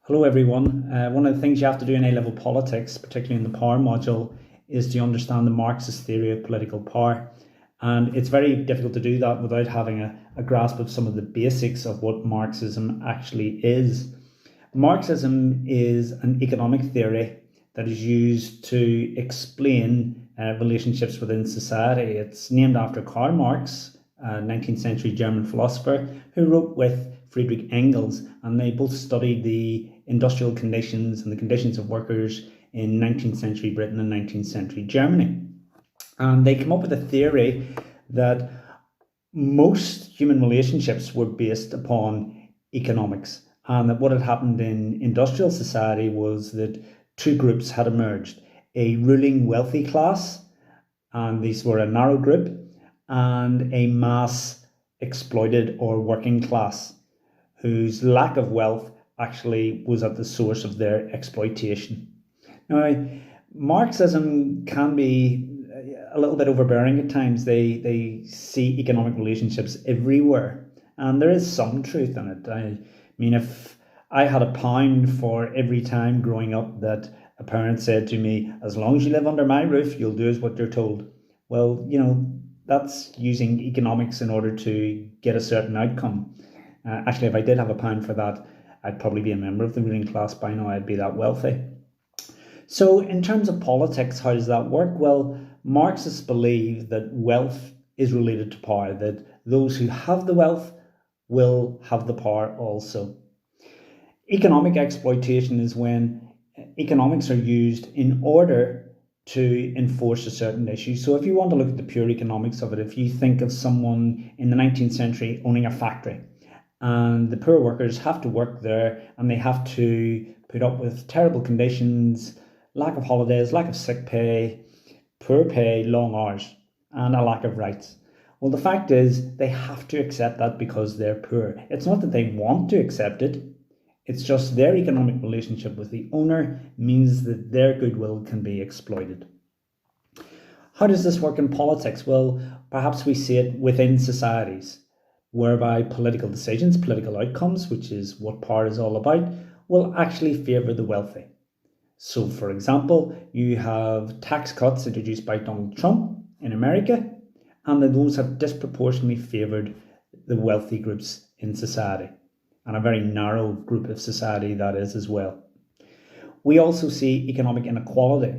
Hello everyone. One of the things you have to do in A-level politics, particularly in the power module, is to understand the Marxist theory of political power. And it's very difficult to do that without having a grasp of some of the basics of what Marxism actually is. Marxism is an economic theory that is used to explain relationships within society. It's named after Karl Marx, a 19th century German philosopher who wrote with Friedrich Engels, and they both studied the industrial conditions and the conditions of workers in 19th century Britain and 19th century Germany. And they came up with a theory that most human relationships were based upon economics, and that what had happened in industrial society was that two groups had emerged: a ruling wealthy class, and these were a narrow group, and a mass exploited or working class, whose lack of wealth actually was at the source of their exploitation. Now, Marxism can be a little bit overbearing at times. They see economic relationships everywhere, and there is some truth in it. I mean, if I had a pound for every time growing up that a parent said to me, "As long as you live under my roof, you'll do as what you're told," well, that's using economics in order to get a certain outcome. Actually, if I did have a pound for that, I'd probably be a member of the ruling class by now. I'd be that wealthy. So in terms of politics, how does that work? Well, Marxists believe that wealth is related to power, that those who have the wealth will have the power also. Economic exploitation is when economics are used in order to enforce a certain issue. So if you want to look at the pure economics of it, if you think of someone in the 19th century owning a factory, and the poor workers have to work there, and they have to put up with terrible conditions, lack of holidays, lack of sick pay, poor pay, long hours, and a lack of rights. Well, the fact is they have to accept that because they're poor. It's not that they want to accept it. It's just their economic relationship with the owner means that their goodwill can be exploited. How does this work in politics? Well, perhaps we see it within societies, whereby political decisions, political outcomes, which is what power is all about, will actually favour the wealthy. So, for example, you have tax cuts introduced by Donald Trump in America, and those have disproportionately favoured the wealthy groups in society, and a very narrow group of society that is as well. We also see economic inequality.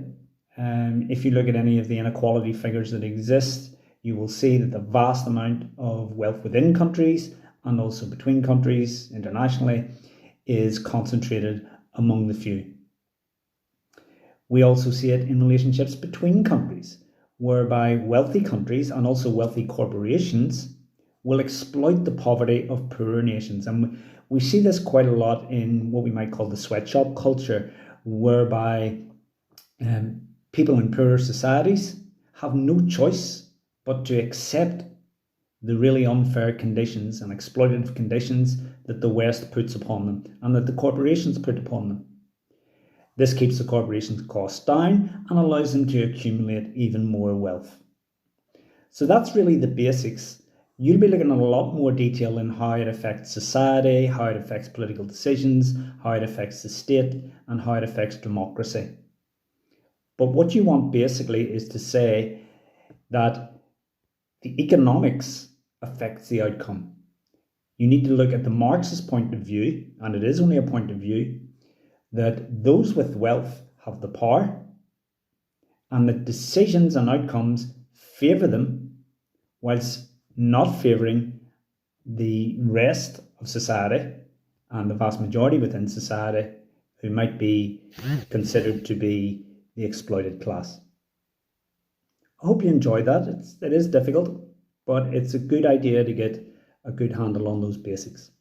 If you look at any of the inequality figures that exist, you will see that the vast amount of wealth within countries and also between countries internationally is concentrated among the few. We also see it in relationships between countries, whereby wealthy countries and also wealthy corporations will exploit the poverty of poorer nations. And we see this quite a lot in what we might call the sweatshop culture, whereby people in poorer societies have no choice but to accept the really unfair conditions and exploitative conditions that the West puts upon them and that the corporations put upon them. This keeps the corporations' costs down and allows them to accumulate even more wealth. So that's really the basics. You'll be looking at a lot more detail in how it affects society, how it affects political decisions, how it affects the state, and how it affects democracy. But what you want basically is to say that the economics affects the outcome. You need to look at the Marxist point of view, and it is only a point of view, that those with wealth have the power, and that decisions and outcomes favour them, whilst not favouring the rest of society and the vast majority within society who might be considered to be the exploited class. I hope you enjoyed that. It is difficult, but it's a good idea to get a good handle on those basics.